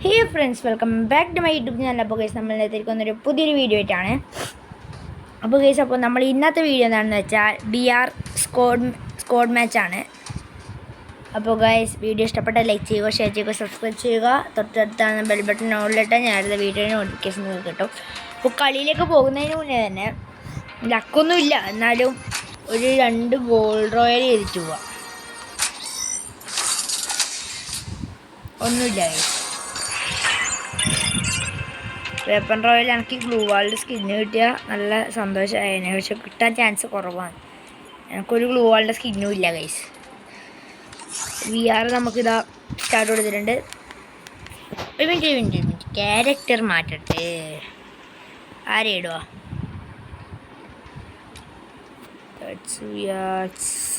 Hey friends, welcome back to my YouTube channel. അപ്പോൾ guys നമ്മൾ നേരത്തേക്കൊന്നൊരു പുതിയൊരു വീഡിയോ ആയിട്ടാണ്. അപ്പോൾ ഗൈസ് നമ്മൾ ഇന്നത്തെ വീഡിയോ എന്താണെന്ന് വെച്ചാൽ BR സ്ക്വാഡ് മാച്ചാണ്. അപ്പോൾ ഗൈസ് വീഡിയോ ഇഷ്ടപ്പെട്ടാൽ ലൈക്ക് ചെയ്യുക, ഷെയർ ചെയ്യുക, സബ്സ്ക്രൈബ് ചെയ്യുക. തൊട്ടടുത്താണ് ബെൽ ബട്ടൺ ഓണിലിട്ട് ഞാനത് വീഡിയോയുടെ നോട്ടിഫിക്കേഷൻ കിട്ടും. അപ്പോൾ കളിയിലേക്ക് പോകുന്നതിന് മുന്നേ തന്നെ ലക്കൊന്നുമില്ല, എന്നാലും ഒരു 2 ഗോൾ റോയൽ ചെയ്തിട്ട് പോവാം. ഒന്നുമില്ല ഗൈസ്. വേപ്പൺ റോയൽ എനിക്ക് ഗ്ലൂ വാളിൻ്റെ സ്കിന്ന് കിട്ടിയാൽ നല്ല സന്തോഷമായേനെ, പക്ഷെ കിട്ടാൻ ചാൻസ് കുറവാണ്. എനിക്കൊരു ഗ്ലൂ വാളിൻ്റെ സ്കിന്നും ഇല്ല ഗൈസ്. VR നമുക്കിതാ സ്റ്റാർട്ട് കൊടുത്തിട്ടുണ്ട്. ഒരു മിനിറ്റ് ക്യാരക്ടർ മാറ്റട്ടെ. ആരെയിടുക?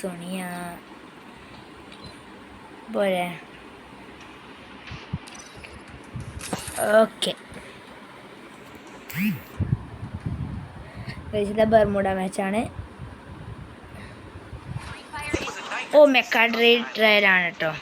സോണിയ പോരെ. Okay, Bermuda മാച്ചാണ്. ഓ, മെക്കാഡ്രി ട്രയലാണ് കേട്ടോ.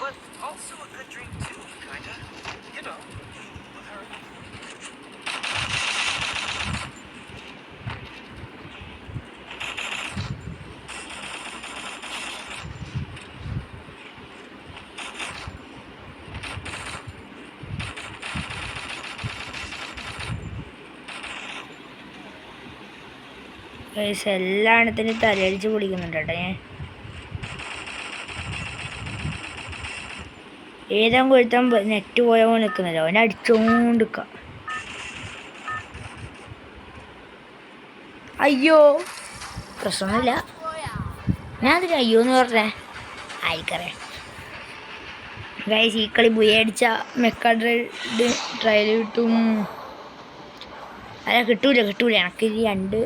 എല്ലായിടത്തിനും തലയടിച്ച് പൊളിക്കുന്നുണ്ട് കേട്ടോ ഞാൻ. ഏതാൻ കൊഴുത്താൻ നെറ്റ് പോയ പോലെ നിൽക്കുന്നില്ല, അവനെ അടിച്ചോണ്ടിരിക്കാം. അയ്യോ, പ്രശ്നമൊന്നുമില്ല. ഞാൻ അതിന് അയ്യോ എന്ന് പറഞ്ഞേ ആയിക്കറിയാം ഗൈസ്. ഈ കളി ബുയടിച്ച മെക്കാഡ്രി ട്രയൽ കിട്ടും. അല്ല, കിട്ടൂല എനിക്ക് 2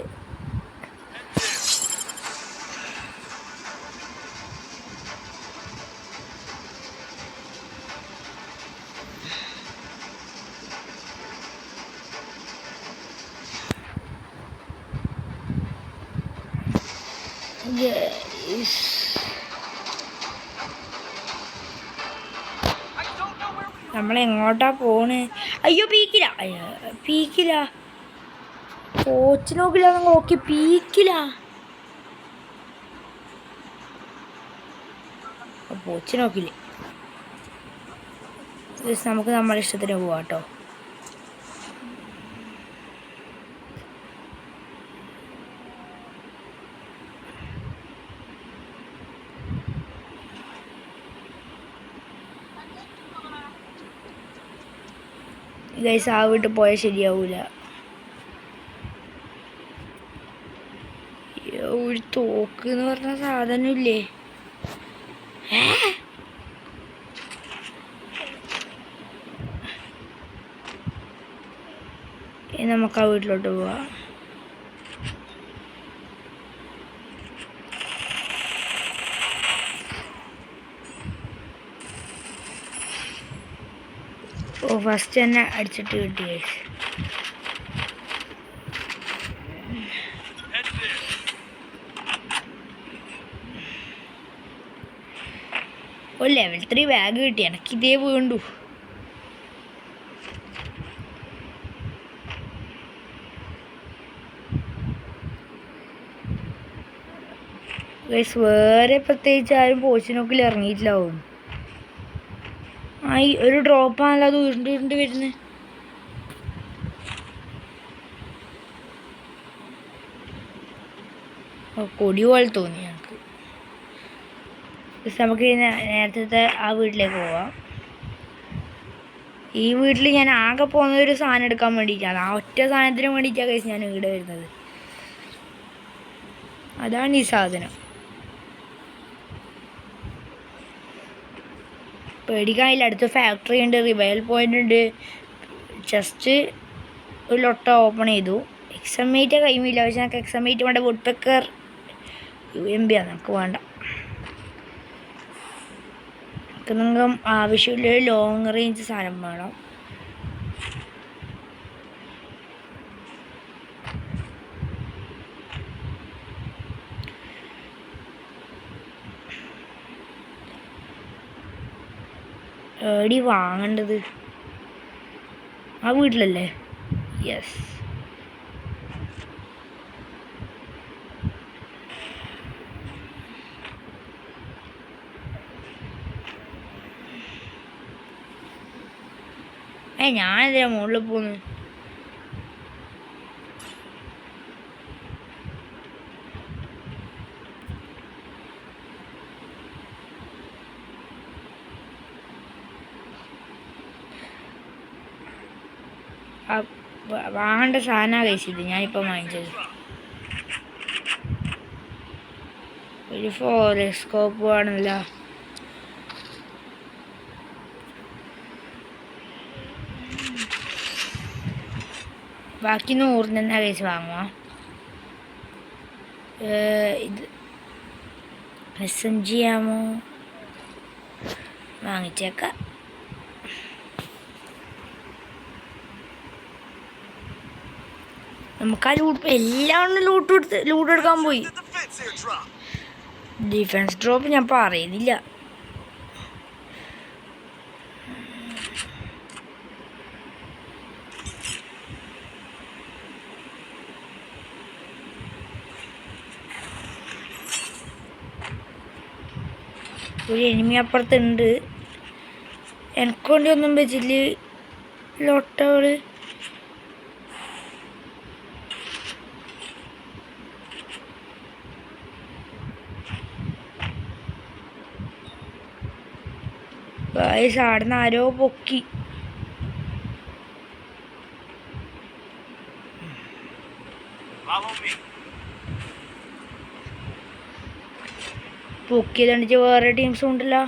നമ്മളെങ്ങോട്ടാ പോണ്? അയ്യോ, പീക്കില്ല കോച്ച് നോക്കില്ല, നോക്കി പീക്കില്ല. കോച്ച് നോക്കില്ലേ. നമുക്ക് നമ്മുടെ ഇഷ്ടത്തിന് പോവാം കേട്ടോ. ഗൈസ്, ആ വീട്ടിൽ പോയാൽ ശരിയാവൂല. ഒരു തോക്ക് എന്ന് പറഞ്ഞ സാധനമില്ലേ? നമുക്ക് ആ വീട്ടിലോട്ട് പോവാം. ഓ, ഫസ്റ്റ് തന്നെ അടിച്ചിട്ട് കിട്ടി. ഓ, level 3 ബാഗ് കിട്ടി. എനിക്കിതേ വേണ്ടു. വേറെ പ്രത്യേകിച്ച് ആരും പോച്ചിനൊക്കെ ഇറങ്ങിയിട്ടില്ലാവും. ഈ ഒരു ഡ്രോപ്പാണല്ലോ അത് ഉരുണ്ട് വരുന്നത്. കൊടി പോലെ തോന്നി ഞങ്ങൾക്ക്. നമുക്ക് നേരത്തെ ആ വീട്ടിലേക്ക് പോവാം. ഈ വീട്ടിൽ ഞാൻ ആകെ പോകുന്നതൊരു സാധനം എടുക്കാൻ വേണ്ടിയിട്ടാണ്. ആ ഒറ്റ സാധനത്തിന് വേണ്ടിയിട്ടാണ് കഴിച്ച് ഞാൻ ഇവിടെ വരുന്നത്. അതാണ് ഈ സാധനം. പേടിക്കാനില്ല. അടുത്ത് ഫാക്ടറി ഉണ്ട്, റിവയൽ പോയിന്റ് ഉണ്ട്. ജസ്റ്റ് ഒരു ലൊട്ട ഓപ്പൺ ചെയ്തു. എക്സമേറ്റ് കഴിയുമില്ല, പക്ഷെ നമുക്ക് എക്സമേറ്റ് വേണ്ട. വുഡ് പെക്കർ UMB ആണ് നമുക്ക് വേണ്ട. നമുക്ക് ആവശ്യമില്ല ലോങ് റേഞ്ച് സാധനം വേണം. എടി വാങ്ങേണ്ടത്? ആ വീട്ടിലല്ലേ? യെസ്. ഞാനെന്തിനാ മുകളിൽ പോന്നു? വാങ്ങേണ്ട സാധനമാണ് കഴിച്ചത് ഞാനിപ്പോൾ വാങ്ങിച്ചത്. ഒരു ഫോറസ്കോപ്പ് വേണമല്ലോ. ബാക്കി 100 തന്നെ കഴിച്ച് വാങ്ങുക. ഇത് SMG ആമോ വാങ്ങിച്ചേക്കാം. നമുക്ക് ആ എല്ലാം ലൂട്ട് എടുക്കാൻ പോയി. ഡിഫൻസ് ഡ്രോപ്പ് ഞാൻ പറയുന്നില്ല. ഒരു എനിമി അപ്പുറത്തുണ്ട്. എനിക്ക് വേണ്ടി ഒന്നും വെച്ചില്ല ലോട്ടവള്. ആടുന്ന ആരോ പൊക്കി. പൊക്കിയതണ്ടിച്ച് വേറെ ടീംസും ഉണ്ടല്ലോ.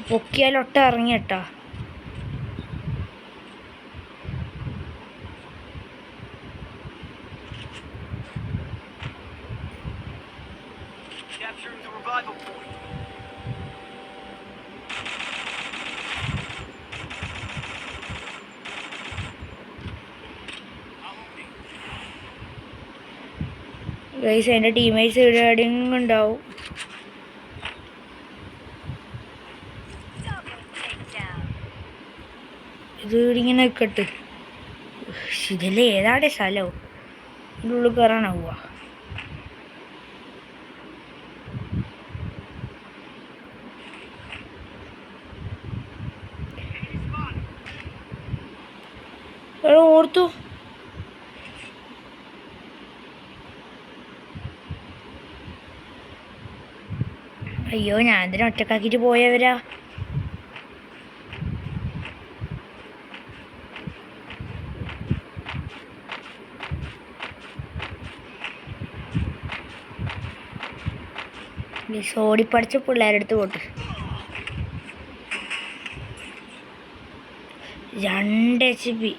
പൊക്കിയാലൊട്ട ഇറങ്ങിയട്ടാ. ഗൈസ് എൻ്റെ ടീമേറ്റ്സ് ഇവിടെ എവിടെയും ഉണ്ടാവും. ഇത് ഇങ്ങനെ നിൽക്കട്ടെ. ഇതിൽ ഏതാടെ സ്ഥലവും ഇതിൻ്റെ ഉള്ളിൽ കയറാനാവുക. ഓർത്തു അയ്യോ ഞാൻ എന്തിനാ ഒറ്റക്കാക്കിയിട്ട് പോയവരാ. ഓടിപ്പടിച്ച പിള്ളേരെടുത്ത് പോട്ട്. 2 HP.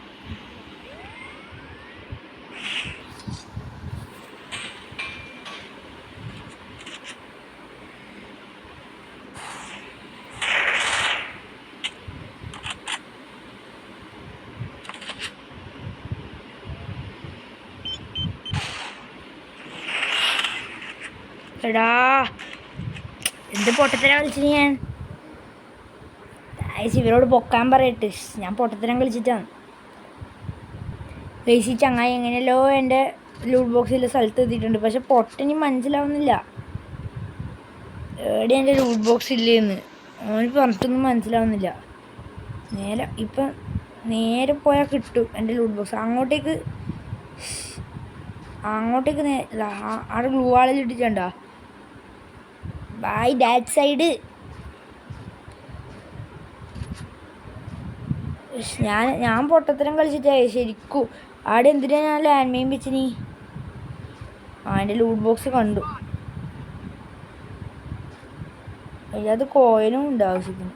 എടാ എന്ത് പൊട്ടത്തരം കളിച്ചു ഞാൻ. ഇവരോട് പൊക്കാൻ പറയട്ടെ. ഞാൻ പൊട്ടത്തരം കളിച്ചിട്ടാണ്. ഈ ചങ്ങായി എങ്ങനെയല്ലോ എൻ്റെ ലൂട്ട് ബോക്സിൽ സ്ഥലത്ത് എത്തിയിട്ടുണ്ട്. പക്ഷെ പൊട്ടനി മനസ്സിലാവുന്നില്ല എവിടെ എൻ്റെ ലൂട്ട് ബോക്സ് ഇല്ലേന്ന്. അവന് പറഞ്ഞിട്ടൊന്നും മനസ്സിലാവുന്നില്ല. നേരെ പോയാൽ കിട്ടും എൻ്റെ ലൂട്ട് ബോക്സ്. അങ്ങോട്ടേക്ക് അവിടെ ഗ്ലൂ വാളിൽ ഇട്ടിട്ടുണ്ടോ? By that side. ഞാൻ പൊട്ടത്തരം കളിച്ചിട്ടേ ശരിക്കും. അവിടെ എന്തിനാ ഞാൻ ലാൻഡ് മൈൻ വെച്ചിനി? എൻ്റെ ലൂട്ട് ബോക്സ് കണ്ടു. അത് കോയിനും ഉണ്ട് ആവശ്യത്തിന്.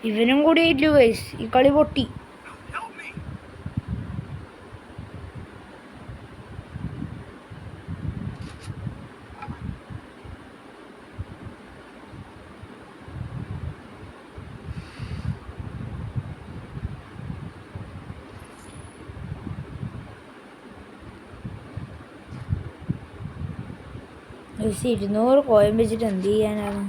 ഇവനും കൂടി ആയിട്ടില്ല ഗൈസ്. ഈ കളി പൊട്ടി. 200 കോയിൻ വെച്ചിട്ട് എന്ത് ചെയ്യാനാണ്?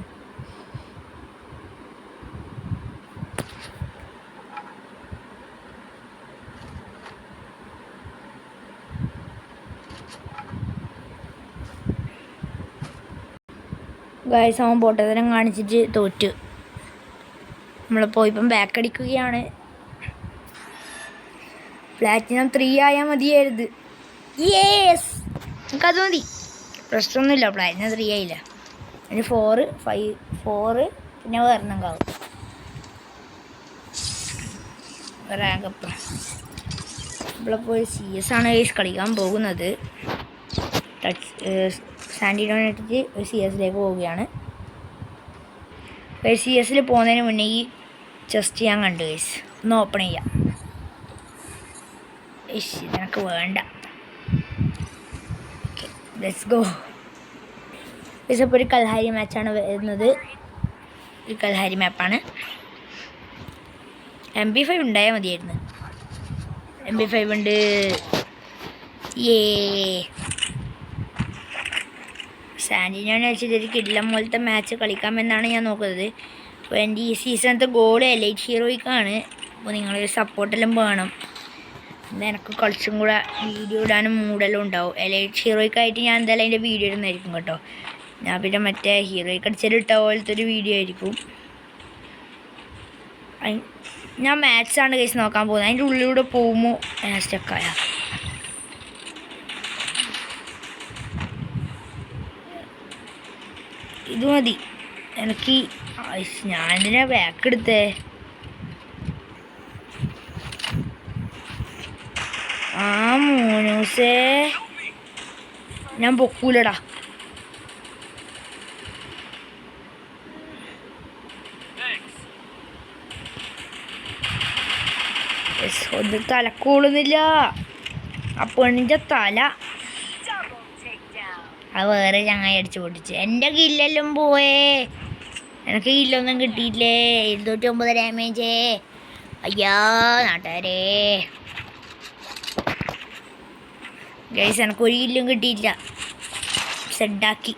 ഗൈസ് അവൻ പൊട്ടത്തരം കാണിച്ചിട്ട് തോറ്റു. നമ്മളിപ്പോൾ ഇപ്പം ബാക്ക് അടിക്കുകയാണ്. പ്ലാറ്റിനം 3 ആയാൽ മതിയായിരുന്നു. യേസ്, നമുക്കത് മതി, പ്രശ്നമൊന്നുമില്ല. പ്ലാറ്റിനം 3 ആയില്ല, അതിന് 4, 5, 4 പിന്നെ വരണമെങ്കാവും റാങ്കപ്പ്. നമ്മളിപ്പോൾ CS ആണ് ഗൈസ് കളിക്കാൻ പോകുന്നത്. സാൻഡിനോണിട്ടിട്ട് CS പോവുകയാണ്. CS പോകുന്നതിന് മുന്നേ ഈ ചെസ്റ്റ് ഞാൻ കണ്ടു ഗൈസ്, ഒന്ന് ഓപ്പൺ ചെയ്യാം. ഇതെനിക്ക് വേണ്ട. Okay, let's go. ഗൈസ് അപ്പോൾ ഒരു കൽഹാരി മാച്ചാണ് വരുന്നത്. ഒരു കൽഹാരി മാപ്പാണ്. MP5 ഉണ്ടായാൽ മതിയായിരുന്നു. MP5 ഉണ്ട്. സാൻഡിനോനെ വെച്ചിട്ടൊരു കിടിലം പോലത്തെ മാച്ച് കളിക്കാമെന്നാണ് ഞാൻ നോക്കുന്നത്. അപ്പോൾ എൻ്റെ ഈ സീസണത്തെ ഗോൾ എലൈറ്റ് ഹീറോയ്ക്കാണ്. അപ്പോൾ നിങ്ങളൊരു സപ്പോർട്ടെല്ലാം വേണം. എന്നാൽ എനിക്ക് കുറച്ചും കൂടെ വീഡിയോ ഇടാനും മൂടെല്ലാം ഉണ്ടാവും. എലൈറ്റ് ഹീറോയ്ക്കായിട്ട് ഞാൻ എന്തായാലും അതിൻ്റെ വീഡിയോ ഇടുന്നതായിരിക്കും കേട്ടോ. ഞാൻ പിന്നെ മറ്റേ ഹീറോയ്ക്ക് അടിച്ചിട്ട് പോലത്തെ ഒരു വീഡിയോ ആയിരിക്കും. ഞാൻ മാത്സാണ് കേസ് നോക്കാൻ പോകുന്നത്. അതിൻ്റെ ഉള്ളിലൂടെ പോകുമ്പോൾ സ്റ്റക്കായ ഇത് മതി എനിക്ക്. ഞാനെന്തിനാ ബാക്ക് എടുത്തേ? ആ മോനൂസേ, ഞാൻ പൊക്കൂലടാ. ഒന്ന് തലക്കോളുന്നില്ല. ആ പെണ്ണിൻ്റെ തല അത് വേറെ ചങ്ങായി അടിച്ചു പൊട്ടിച്ച്. എൻ്റെ കില്ലെല്ലാം പോയേ. എനിക്ക് കില്ലൊന്നും കിട്ടിയില്ലേ. 209 ഡാമേജേ. അയ്യാ നാട്ടുകാരേ. ഗൈസ് എനിക്കൊരു കില്ലും കിട്ടിയില്ല. സെഡാക്കി.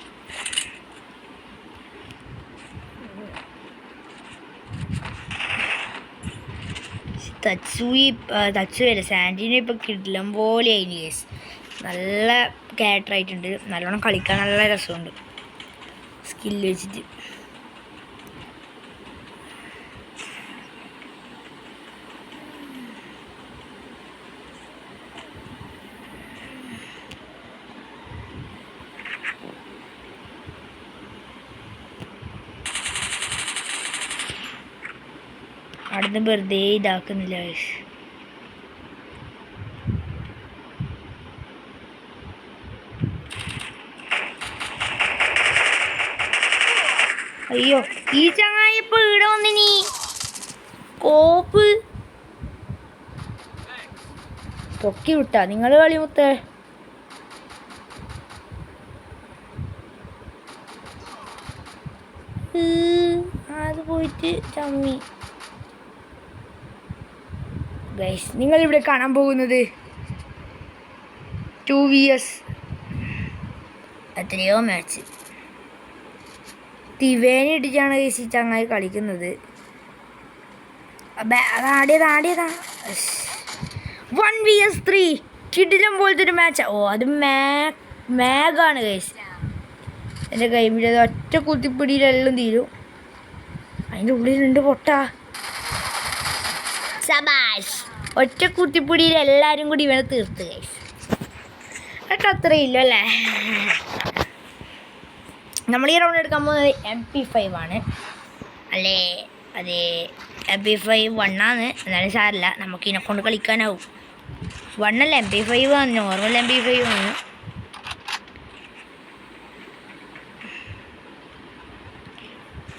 തച്ചുവല്ല സാൻഡിനെ ഇപ്പം കിടിലം പോലെ ആയിന് ഗൈസ്. നല്ല ക്യാരക്ടറായിട്ടുണ്ട്. നല്ലോണം കളിക്കാൻ നല്ല രസമുണ്ട് സ്കില്ല് വെച്ചിട്ട്. അവിടുന്ന് വെറുതെ ഇതാക്കുന്നില്ല ഗൈസ്. അയ്യോ, ഈ ചങ്ങായി ഇപ്പൊ ഇവിടെ വന്നിനി കോപ്പ് പൊക്കി വിട്ടാ നിങ്ങൾ കളിമുത്തേ. അത് പോയിട്ട് ചമ്മി. ഗൈസ് നിങ്ങളിവിടെ കാണാൻ പോകുന്നത് 2 vs എത്രയോ മാച്ച്. തിവേനിട്ടിട്ടാണ് ഗൈസ് ഈ ചങ്ങായി കളിക്കുന്നത്. അതാടിയതാ 1 vs 3 കിടിലം പോലത്തെ ഒരു മാച്ചാ. ഓ അത് മാഗാണ് ഗൈസ്. എൻ്റെ കൈമിൽ ഒറ്റ കുത്തിപ്പിടിയിലെല്ലാം തീരും. അതിൻ്റെ ഉള്ളിലുണ്ട് പൊട്ട. സബാഷ്, ഒറ്റ കുത്തിപ്പിടിയിൽ എല്ലാവരും കൂടി ഇവനെ തീർത്ത് ഗൈസ്. അതൊക്കെ അത്രയില്ല അല്ലേ. നമ്മൾ ഈ റൗണ്ട് എടുക്കാൻ പോകുന്നത് MP5 ആണ് അല്ലേ? അതെ, MP5 1 ആണ്. എന്നാലും സാരമില്ല, നമുക്ക് ഇതിനെക്കൊണ്ട് കളിക്കാനാവും. 1 അല്ല, MP5 ആണ്. നോർമൽ MP5 ആണ്.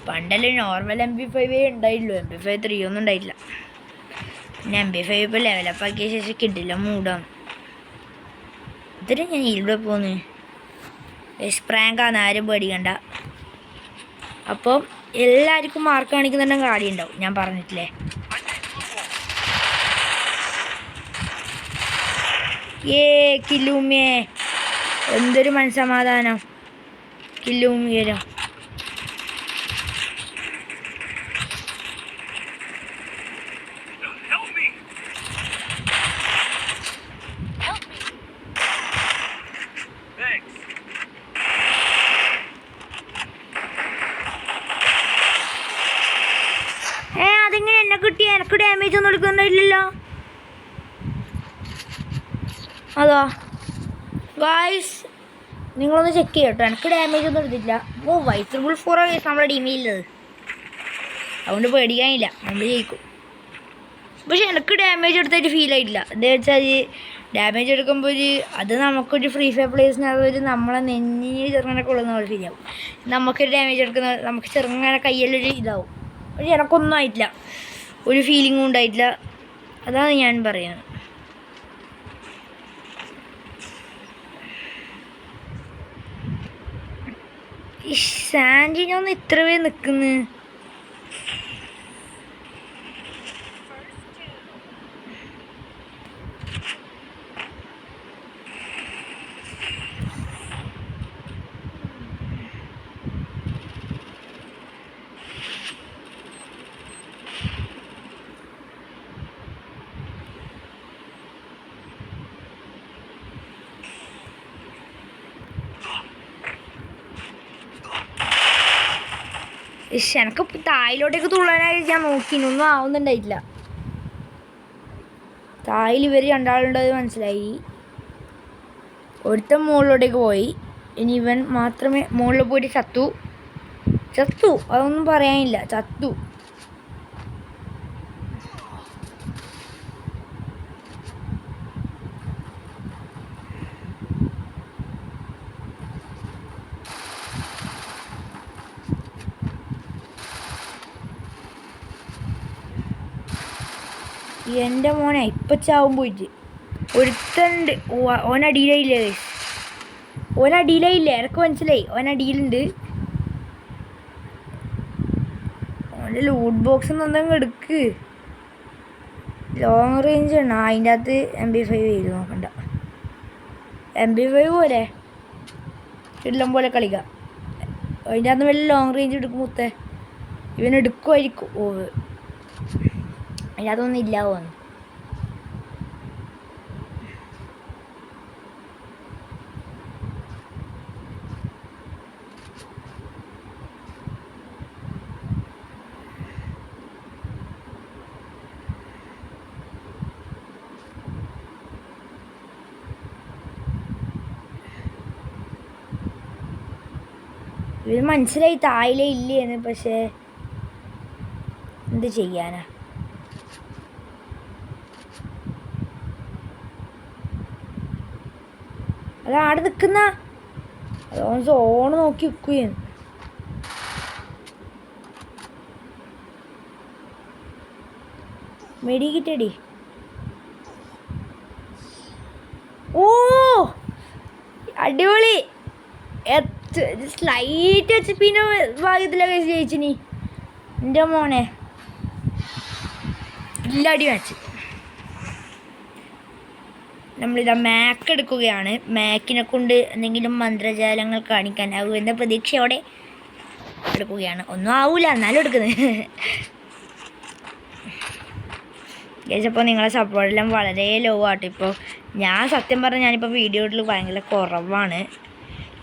പണ്ടല്ലേ നോർമൽ MP5 ഉണ്ടായില്ലോ. MP5 3 ഒന്നും ഉണ്ടായില്ല. പിന്നെ MP5 ഇപ്പോൾ ലെവലപ്പ് ആക്കിയ ശേഷം കിട്ടില്ല മൂടാം. ഇതിന് ഞാൻ ഇവിടെ പോന്ന് സ്പ്രാങ്കാന്ന്, ആരും പേടിക്കണ്ട. അപ്പോൾ എല്ലാവർക്കും മാർക്ക് കാണിക്കുന്നുണ്ടെങ്കിൽ കാര്യം ഉണ്ടാവും, ഞാൻ പറഞ്ഞിട്ടില്ലേ. കില്ലുമ്മേ, എന്തൊരു മനസ്സമാധാനം. കില്ലും ഉയരാ. അതെങ്ങനെ എന്നെ കിട്ടി? എനിക്ക് ഡാമേജ് ഒന്നും എടുക്കുന്നില്ലല്ലോ. അതാ ഗായ്സ്, നിങ്ങളൊന്ന് ചെക്ക് ചെയ്യട്ടോ. എനിക്ക് ഡാമേജ് ഒന്നും എടുത്തില്ല. വൈസബിൾ 4 നമ്മുടെ ടീമിലുള്ളത്, അതുകൊണ്ട് പേടിക്കാനില്ല, നമ്മൾ ജയിക്കും. പക്ഷെ എനിക്ക് ഡാമേജ് എടുത്തായിട്ട് ഫീൽ ആയിട്ടില്ല. എന്താ വെച്ചാൽ ഡാമേജ് എടുക്കുമ്പോൾ അത് നമുക്കൊരു ഫ്രീ ഫയർ പ്ലേയേഴ്സിന് അതൊരു നമ്മളെ നെഞ്ഞിന് ചെറുങ്ങനെ കൊള്ളുന്ന പോലെ ഫീൽ ആവും. നമുക്കൊരു ഡാമേജ് എടുക്കുന്ന നമുക്ക് ചെറുങ്ങനെ കയ്യിലൊരു ഇതാവും. പക്ഷെ എനക്കൊന്നും ആയിട്ടില്ല, ഒരു ഫീലിങ്ങും ഉണ്ടായിട്ടില്ല. അതാണ് ഞാൻ പറയുന്നത്. ഈ സാൻഡിനൊന്ന് ഇത്ര പേര് നിൽക്കുന്നു. എനിക്ക് തായിലോട്ടേക്ക് തുള്ളാനായി ഞാൻ നോക്കിനൊന്നും ആവുന്നുണ്ടായിട്ടില്ല. തായിൽ ഇവർ രണ്ടാളുണ്ടത് മനസ്സിലായി. ഒരുത്തൻ മുകളിലോട്ടേക്ക് പോയി. ഇനി ഇവൻ മാത്രമേ മുകളിൽ പോയിട്ട് ചത്തു. അതൊന്നും പറയാനില്ല, ചത്തു. എൻ്റെ മോനെ ഇപ്പം ചാവും പോയിട്ട്. ഒരുത്തണ്ട് ഓനടിയിലായില്ലേ? ഓനടിയിലായില്ലേ? എനിക്ക് മനസ്സിലായി, ഓനടിയിലുണ്ട്. ഓൻ്റെ ലൂട്ട് ബോക്സ് എന്തെങ്കിലും എടുക്ക്. ലോങ് റേഞ്ച് ആണ് അതിൻ്റെ അകത്ത്. MP5 ചെയ്ത് നോക്കണ്ട. MP5 പോലെ എല്ലാം പോലെ കളിക്കാം. അതിൻ്റെ അകത്ത് വല്ല ലോങ് റേഞ്ച് എടുക്കും മുത്തേ. ഇവൻ എടുക്കുമായിരിക്കും. അതിനകത്തൊന്നും ഇല്ല തോന്നുന്നു. ഇവർ മനസ്സിലായി തായിലേ ഇല്ലേന്ന്. പക്ഷേ എന്ത് ചെയ്യാനാ? അതാടെ നിൽക്കുന്ന അതോൺ സോണ് നോക്കി നിൽക്കുകയാണ്. മെഡി കിട്ടടി. ഓ അടിപൊളി. സ്ലൈറ്റ് HP ഭാഗ്യത്തിലൊക്കെ ജയിച്ചിനി എൻ്റെ മോനെ. ഇല്ലടി മാച്ച്. നമ്മളിതാ മാക്ക് എടുക്കുകയാണ്. മാക്കിനെ കൊണ്ട് എന്തെങ്കിലും മന്ത്രജാലങ്ങൾ കാണിക്കാനാവും എന്ന പ്രതീക്ഷയോടെ എടുക്കുകയാണ്. ഒന്നും ആവൂല, എന്നാലും എടുക്കുന്നത്. അപ്പോൾ നിങ്ങളെ സപ്പോർട്ടെല്ലാം വളരെ ലോ ആട്ടോ. ഇപ്പോൾ ഞാൻ സത്യം പറഞ്ഞാൽ ഞാനിപ്പോൾ വീഡിയോയിൽ ഭയങ്കര കുറവാണ്.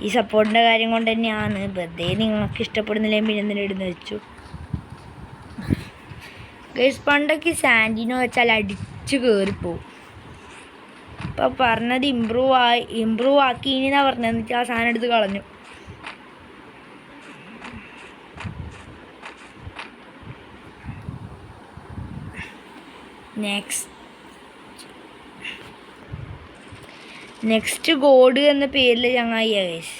ഈ സപ്പോർട്ടിൻ്റെ കാര്യം കൊണ്ട് തന്നെയാണ്. വെറുതെ നിങ്ങൾക്ക് ഇഷ്ടപ്പെടുന്നില്ലെങ്കിൽ പിന്നെ എന്തിനും ഇടുന്ന് വെച്ചു. ഗൈസ്, പണ്ടൊക്കെ സാൻഡിനോ വെച്ചാൽ അടിച്ചു കയറിപ്പോവും. ഇപ്പം പറഞ്ഞത് ഇമ്പ്രൂവ് ആക്കിന്നാ പറഞ്ഞത്. എന്നിട്ട് ആ സാധനം എടുത്ത് കളഞ്ഞു. നെക്സ്റ്റ് ഗോഡ് എന്ന പേരിൽ ചങ്ങായി ഗൈസ്.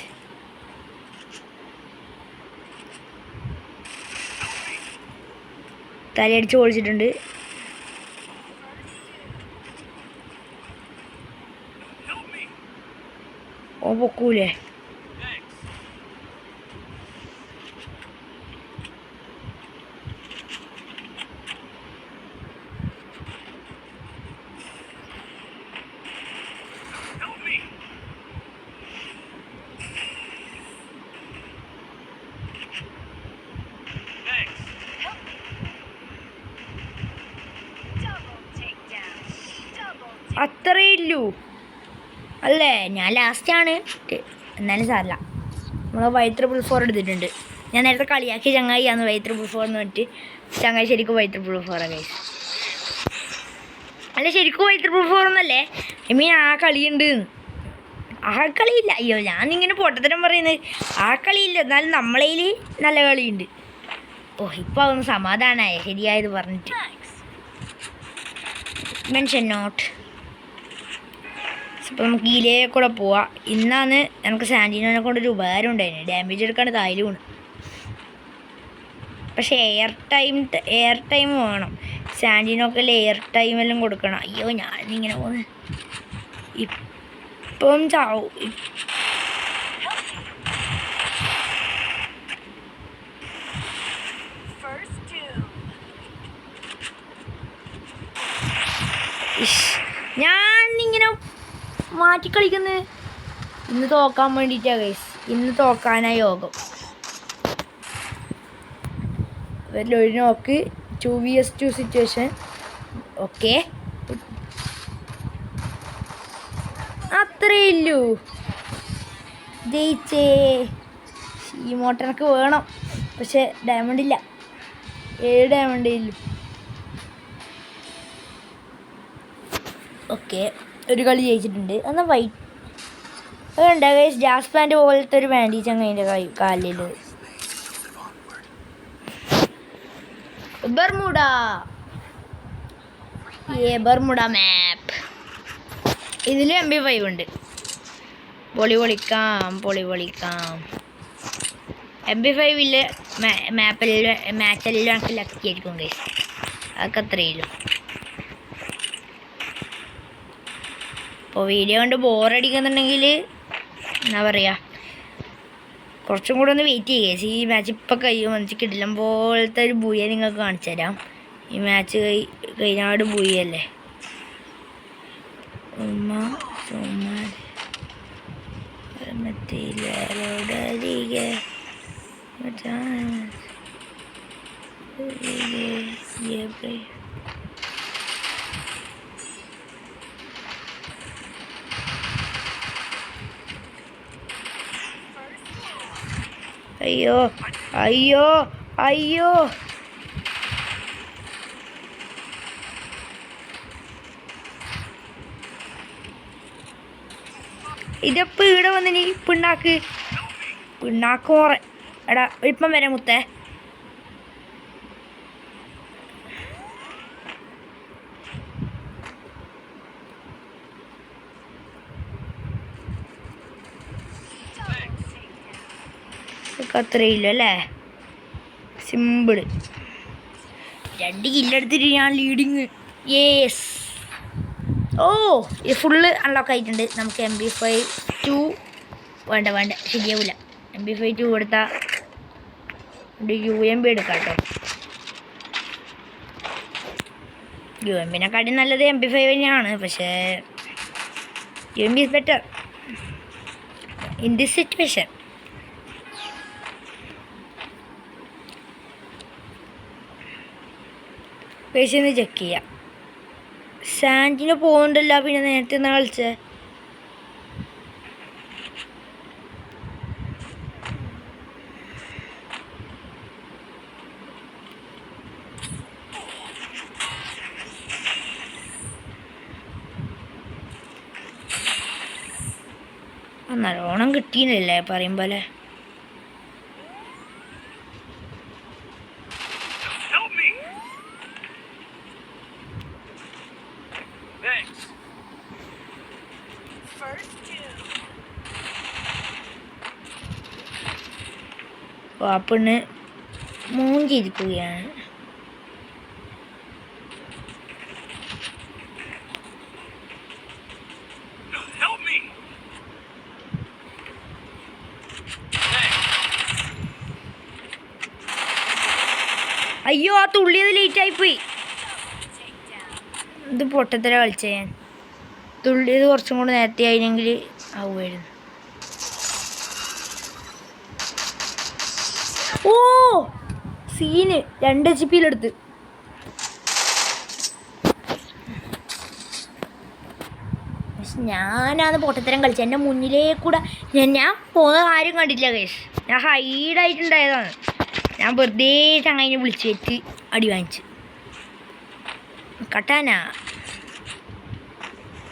തലയടിച്ച് പൊളിച്ചിട്ടുണ്ട്. ഓ പൊക്കൂലേ? അത്രേ ഇല്ലൂ അല്ലേ? ഞാൻ ലാസ്റ്റാണ്, എന്നാലും സാറില്ല. നമ്മൾ Y444 എടുത്തിട്ടുണ്ട്. ഞാൻ നേരത്തെ കളിയാക്കി ചങ്ങായിയാണ് Y444 എന്ന് പറഞ്ഞിട്ട്. ചങ്ങായി ശരിക്കും Y444 ഗൈസ്. അല്ല ശരിക്കും Y444 എന്നല്ലേ, ഐ മീൻ ആ കളിയുണ്ട്. ആ കളിയില്ല, അയ്യോ ഞാനിങ്ങനെ പൊട്ടത്തരം പറയുന്നത്. ആ കളിയില്ല, എന്നാലും നമ്മളതിൽ നല്ല കളിയുണ്ട്. ഓ ഇപ്പോൾ അതൊന്ന് സമാധാനമായ ശരിയായത് പറഞ്ഞിട്ട്. Mention not. അപ്പോൾ നമുക്ക് ഇതിലേ കൂടെ പോവാം. ഇന്നാണ് നമുക്ക് സാൻറ്റിനോനെ കൊണ്ടൊരു ഉപകാരം ഉണ്ടായിരുന്നു. ഡാമേജ് എടുക്കാണ്ട് തായിലുമാണ്. പക്ഷേ എയർ ടൈം വേണം. സാൻറ്റിനോക്കെ എയർ ടൈമെല്ലാം കൊടുക്കണം. അയ്യോ ഞാനിങ്ങനെ പോകുന്നത് ഇപ്പം ചാവും. ഞാനിങ്ങനെ മാറ്റിക്കളിക്കുന്നത് ഇന്ന് തോക്കാൻ വേണ്ടിയിട്ടാണ് ഗൈസ്. ഇന്ന് തോക്കാനാ യോഗം. ഒരു നോക്ക് 2vs2 സിറ്റുവേഷൻ. ഓക്കെ അത്രേ ഇല്ലൂ. ജയിച്ചേ. ഈ മോട്ടർക്ക് വേണം, പക്ഷെ ഡയമണ്ട് ഇല്ല. 7 ഡയമണ്ടേ ഇല്ലു. ഓക്കെ ഒരു കളി ജയിച്ചിട്ടുണ്ട്. എന്നാൽ വൈറ്റ് അതുണ്ട് ഗൈസ്. ജാസ് പ്ലാന്റ് പോലത്തെ ഒരു ബാൻഡി ചങ്ങതിൻ്റെ കാലിൽ. ബർമുഡ മാപ്പ്. ഇതിൽ MP5 ഉണ്ട്. പൊളി പൊളിക്കാം. MP5 മാച്ചെല്ലാം എനിക്ക് ലക്കിയായിരിക്കും ഗൈസ്. അതൊക്കെ അത്രയില്ല. അപ്പോൾ വീഡിയോ കൊണ്ട് ബോറടിക്കുന്നുണ്ടെങ്കിൽ എന്താ പറയുക, കുറച്ചും കൂടെ ഒന്ന് വെയിറ്റ് ചെയ്യുക. ഈ മാച്ച് ഇപ്പം കഴിയും വന്നിട്ട് കിട്ടില്ല പോലത്തെ ഒരു ബൂയ നിങ്ങൾക്ക് കാണിച്ചു തരാം. ഈ മാച്ച് കഴിഞ്ഞാട് ബൂയല്ലേ. അയ്യോ അയ്യോ അയ്യോ ഇതപ്പോൾ ഇവിടെ വന്നിനി പിണ്ണാക്ക് മോറെ. എടാ ഇപ്പം വരാം മുത്തേ. അത്രയില്ല അല്ലേ? സിമ്പിള്. 2 കില്ലെടുത്തിട്ട് ഞാൻ ലീഡിങ്. യേസ്. ഓ ഇത് ഫുള്ള് അൺലോക്ക് ആയിട്ടുണ്ട്. നമുക്ക് MP5 വേണ്ട ശരിയാവില്ല. MP5 കൊടുത്താൽ UMP എടുക്കാം കേട്ടോ. UMPനെക്കാട്ടി നല്ലത് MP5 തന്നെയാണ്. പക്ഷേ UMP is better in this situation. പേശിന്ന് ചെക്ക് ചെയ്യാം. സാൻറ്റിന് പോകുന്നുണ്ടല്ല. പിന്നെ നേരത്തെ എന്നാ കളിച്ചേ? നല്ലോണം കിട്ടീനല്ലേ പറയും പോലെ. പാപ്പിന് മൂഞ്ചിരിക്കുകയാണ്. അയ്യോ ആ തുള്ളിയത് ലേറ്റായിപ്പോയി. ഇത് പൊട്ടത്തര കളിച്ച ഞാൻ. തുള്ളിയത് കുറച്ചും കൂടെ നേരത്തെ ആയിരുന്നെങ്കിൽ ആവുമായിരുന്നു. ഓ സീന് 2 HP ഞാനാണ് പൊട്ടത്തരം കളിച്ചത്. എൻ്റെ മുന്നിലേക്കൂടെ ഞാൻ പോകുന്ന കാര്യം കണ്ടിട്ടില്ല ഗൈസ്. ഞാൻ ഹൈഡായിട്ടുണ്ടായതാണ്. ഞാൻ വെറുതെ ചങ്ങായിനെ വിളിച്ച് വെച്ച് അടി വാങ്ങിച്ച് കട്ടാനാ.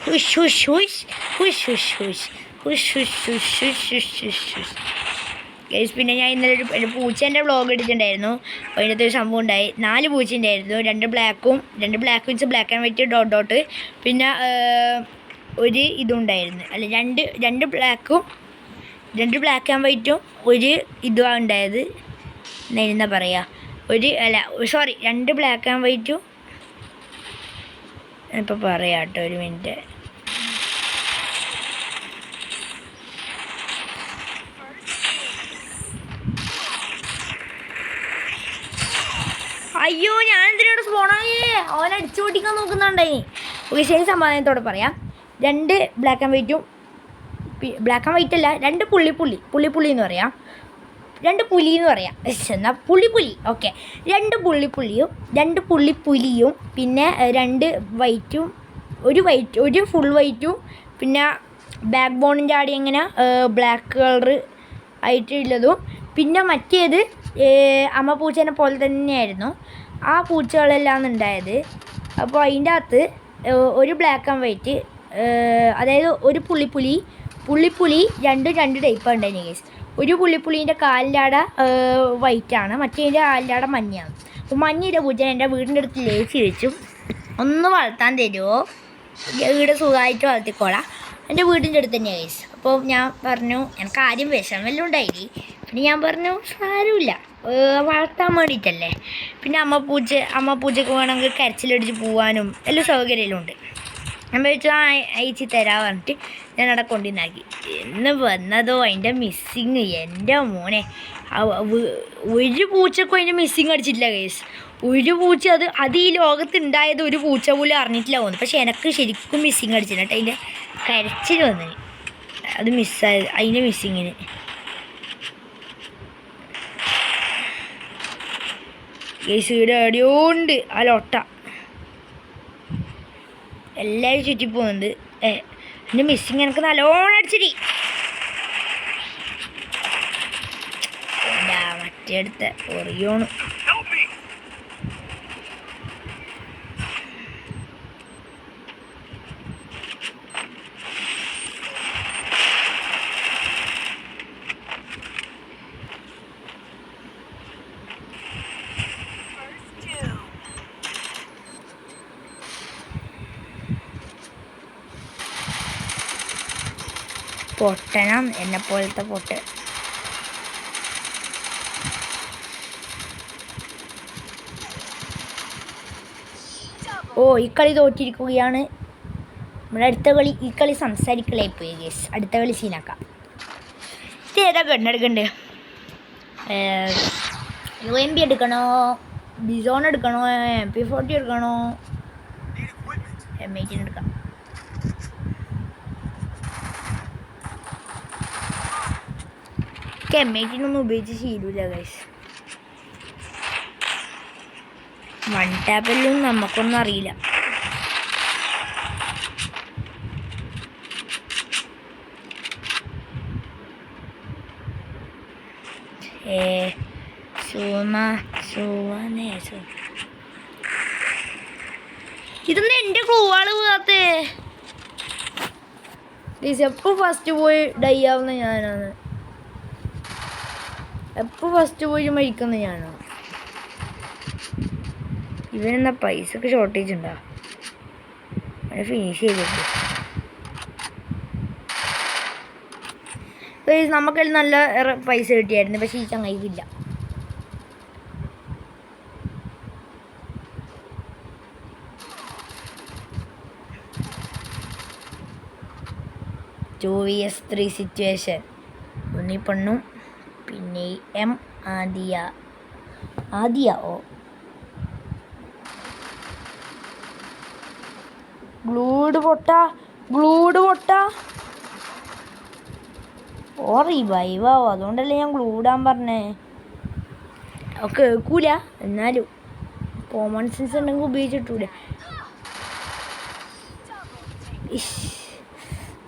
Hush hush hush hush hush hush hush hush hush hush hush hush hush. Guys പിന്നെ ഞാൻ ഇന്നലെ ഒരു പൂച്ചേൻ്റെ വ്ളോഗ് എടുത്തിട്ടുണ്ടായിരുന്നു. അപ്പോൾ അതിനകത്ത് ഒരു സംഭവം ഉണ്ടായി. 4 പൂച്ച ഉണ്ടായിരുന്നു. 2 ബ്ലാക്കും വെച്ച് ബ്ലാക്ക് ആൻഡ് വൈറ്റ് ഡോട്ട്. പിന്നെ ഒരു ഇതുണ്ടായിരുന്നു. അല്ല രണ്ട് ബ്ലാക്കും 2 ബ്ലാക്ക് ആൻഡ് വൈറ്റും ഒരു ഇതുമാണ് ഉണ്ടായത്. എന്താ പറയുക, 2 ബ്ലാക്ക് ആൻഡ് വൈറ്റും. ഇപ്പോൾ പറയാം കേട്ടോ, ഒരു മിനിറ്റ്. അയ്യോ, ഞാൻ എന്തിനോട് സ്പോണായേ, അവൻ അടിച്ചു പൊട്ടിക്കാൻ നോക്കുന്നുണ്ടായി. ഓക്കെ, ശരി, സമാധാനത്തോടെ പറയാം. 2 ബ്ലാക്ക് ആൻഡ് വൈറ്റും, ബ്ലാക്ക് ആൻഡ് വൈറ്റ് അല്ല, 2 പുള്ളി എന്ന് പറയാം. 2 പുലി എന്ന് പറയാം. എന്നാൽ പുള്ളി ഓക്കെ. 2 പുള്ളിപ്പുലിയും പിന്നെ 2 വൈറ്റും, ഒരു ഫുൾ വൈറ്റും പിന്നെ ബാക്ക് ബോണിൻ്റെ ആടി ഇങ്ങനെ ബ്ലാക്ക് കളർ ആയിട്ടുള്ളതും. പിന്നെ മറ്റേത് അമ്മ പൂച്ചേനെ പോലെ തന്നെയായിരുന്നു. ആ പൂച്ചകളെല്ലാം ഉണ്ടായത്. അപ്പോൾ അതിൻ്റെ അകത്ത് ഒരു ബ്ലാക്ക് ആൻഡ് വൈറ്റ്, അതായത് ഒരു പുള്ളി 2 ടൈപ്പാണ് ഉണ്ടായിരുന്നു ഗൈസ്. ഒരു പുള്ളീൻ്റെ കാലിൻ്റെ ആട വൈറ്റാണ്, മറ്റേതിൻ്റെ കാലിൻ്റെ ആട മഞ്ഞയാണ്. അപ്പോൾ മഞ്ഞയുടെ പൂച്ചനെ എൻ്റെ വീടിൻ്റെ അടുത്ത് ലേച്ച് വെച്ചു. ഒന്ന് വളർത്താൻ തരുമോ? വീട് സുഖമായിട്ട് വളർത്തിക്കോളാം. എൻ്റെ വീടിൻ്റെ അടുത്ത് തന്നെയാണ് ഗൈസ്. അപ്പോൾ ഞാൻ പറഞ്ഞു, എനിക്ക് ആദ്യം വിഷമെല്ലാം ഉണ്ടായി. പിന്നെ ഞാൻ പറഞ്ഞു സാരമില്ല, വളർത്താൻ വേണ്ടിയിട്ടല്ലേ. പിന്നെ അമ്മ പൂച്ചക്ക് വേണമെങ്കിൽ കരച്ചിലടിച്ച് പോകാനും എല്ലാം സൗകര്യമെല്ലാം ഉണ്ട്. ഞാൻ വിളിച്ചു അയച്ചു തരാൻ പറഞ്ഞിട്ട് ഞാൻ അവിടെ കൊണ്ടുവന്നാക്കി. എന്ന് വന്നതോ അതിൻ്റെ മിസ്സിങ്, എൻ്റെ മോനെ. ഒരു പൂച്ചക്കും അതിൻ്റെ മിസ്സിങ് അടിച്ചിട്ടില്ല ഗൈസ്. ഒരു പൂച്ച അത് ഈ ലോകത്തുണ്ടായത് ഒരു പൂച്ച പോലും അറിഞ്ഞിട്ടില്ല പോകുന്നു. പക്ഷെ എനിക്ക് ശരിക്കും മിസ്സിങ് അടിച്ചില്ല കേട്ടോ. അതിൻ്റെ കരച്ചിൽ വന്നതിന് അത് മിസ്സായത്, അതിൻ്റെ മിസ്സിങ്ങിന്. ഗൈസ് ഇവിടെ എവിടെയോ ഉണ്ട് ആ ലൊട്ട. എല്ലാവരും ചുറ്റി പോകുന്നുണ്ട്. എൻ്റെ മിസ്സിങ് എനിക്ക് നല്ലോണം അടിച്ചിരി. മറ്റേ അടുത്ത ഒറിയോണ്. പൊട്ടണം, എന്നെപ്പോലത്തെ പൊട്ട്. ഈ കളി തോറ്റിരിക്കുകയാണ്. നമ്മുടെ അടുത്ത കളി, ഈ കളി സംസാരിക്കലായി പോയി ഗേസ്. അടുത്ത കളി സീനാക്കാം. ഇത് ഏതാ ഗണ്ണെടുക്കണ്ടേ? UMP എടുക്കണോ, ബിസോൺ എടുക്കണോ, MP40 എടുക്കണോ, M18 എടുക്കാം. M18 ഒന്നും ഉപയോഗിച്ച് ശീലമില്ല ഗൈസ്. 1 ടാപ്പെല്ലാം നമുക്കൊന്നും അറിയില്ല. ഇതൊന്നും എൻ്റെ ക്ലൂവാള് വീഴാത്തേ. എപ്പോൾ ഫസ്റ്റ് പോയി ഡൈ ആവുന്ന ഞാനാണ്. എപ്പോൾ ഫസ്റ്റ് പോയി മരിക്കുന്ന ഞാനാണ്. ഇവനെന്നാ പൈസക്ക് ഷോർട്ടേജ് ഉണ്ടോ? അവനെ ഫിനിഷ് ചെയ്തിട്ട് നമുക്കതിൽ നല്ല പൈസ കിട്ടിയായിരുന്നു. പക്ഷേ ഈ ചങ്ങായിക്കില്ല. VS3 situation. ഉണ്ണി പെണ്ണും പിന്നെ ആദിയ ഗ്ലൂഡ് പൊട്ട റിവൈവാവോ. അതുകൊണ്ടല്ലേ ഞാൻ ഗ്ലൂഡാൻ പറഞ്ഞേ. കേൾക്കൂല, എന്നാലും കോമൺ സെൻസ് ഉണ്ടെങ്കിൽ ഉപയോഗിച്ചിട്ടൂടെ.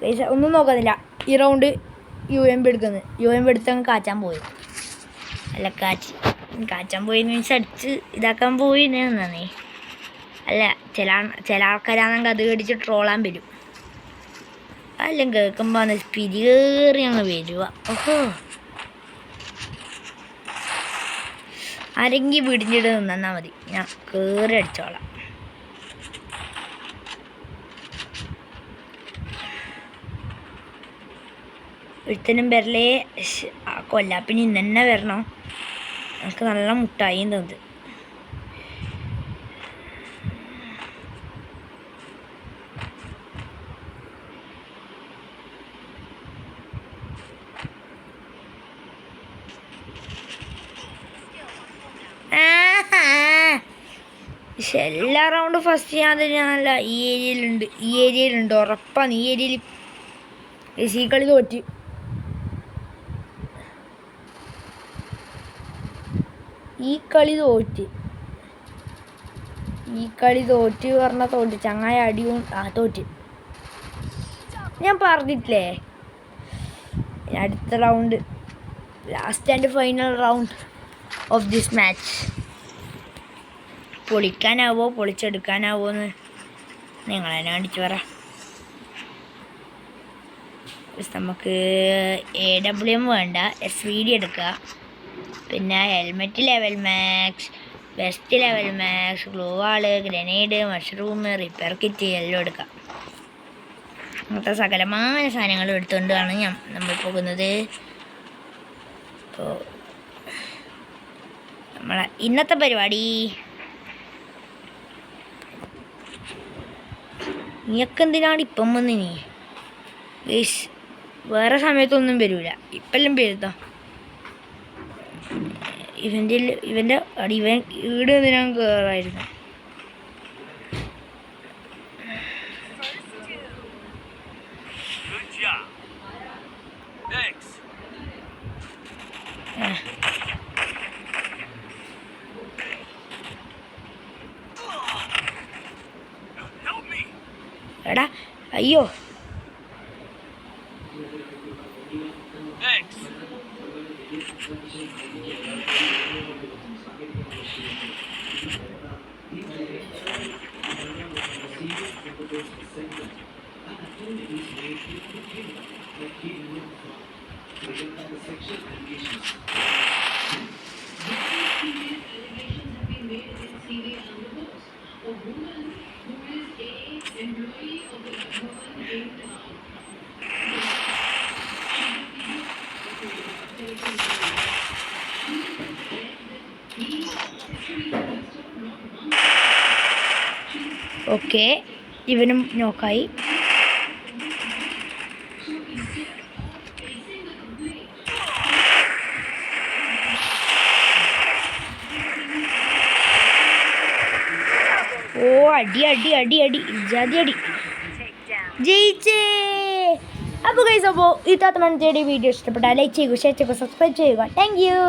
ഗൈസ് ഒന്നും നോക്കുന്നില്ല. ഈ റൗണ്ട് UMP എടുക്കുന്നത്. UMP എടുത്ത് അങ്ങ് കാച്ചാൻ പോയി. അല്ല കാച്ചാൻ പോയി മീൻസ് അടിച്ച് ഇതാക്കാൻ പോയി എന്നാന്നേ. അല്ല ചില ആൾക്കാരാണെങ്കിൽ അത് കടിച്ച് ട്രോളാൻ വരും. അതെല്ലാം കേൾക്കുമ്പോൾ പിരികേറി അങ്ങ് വരുക. ഓഹോ, ആരെങ്കിലും പിടിച്ചിട്ട് നിന്നാൽ മതി, ഞാൻ കയറി അടിച്ചോളാം. ഒരുത്തനും വരലേ കൊല്ലാപ്പിന് ഇന്ന് തന്നെ വരണം. എനിക്ക് നല്ല മുട്ടായി തോന്നുന്നത്. പക്ഷെ എല്ലാ റൗണ്ടും ഫസ്റ്റ് ചെയ്യാതെ ഞാനല്ല ഈ ഏരിയയിലുണ്ട് ഉറപ്പാണ്. ഈ ഏരിയയിൽ ഈ കളി തോറ്റ്. ഈ കളി തോറ്റ് പറഞ്ഞാൽ തോറ്റ്. ചങ്ങായി അടിയും തോറ്റ്. ഞാൻ പറഞ്ഞിട്ടില്ലേ അടുത്ത round, last and final round of this match. പൊളിക്കാനാവോ പൊളിച്ചെടുക്കാനാവോ എന്ന് നിങ്ങൾ തന്നെ അടിച്ചു പറ. നമുക്ക് AWM വേണ്ട, SVD എടുക്കുക. പിന്നെ helmet level max, vest level max, glue wall, grenade, mushroom, repair kit എല്ലാം എടുക്കാം. അങ്ങനത്തെ സകലമായ സാധനങ്ങൾ എടുത്തുകൊണ്ടാണ് നമ്മൾ പോകുന്നത്. അപ്പോൾ നമ്മളെ ഇന്നത്തെ പരിപാടി, നീക്കെന്തിനാണ് ഇപ്പം വന്നിനി? വേറെ സമയത്തൊന്നും വരില്ല, ഇപ്പെല്ലാം വരുത്താം. ഇവൻ്റെ അടി ഇവൻ ഈട് എന്തിനാണ് കയറായിരുന്നു. എടാ അയ്യോ, ഓക്കെ ഇവനും നോക്കായി. ഓ അടി അടി അടി അടി ഇജാതി അടി. ജയിച്ചേ. അപ്പോൾ ഗൈസ്, അപ്പോൾ ഇത്താത്ത മനസ്സിൻ്റെ വീഡിയോ ഇഷ്ടപ്പെട്ടാൽ ലൈക്ക് ചെയ്യുക, ഷെയർ ചെയ്യുക, സബ്സ്ക്രൈബ് ചെയ്യുക. Thank you.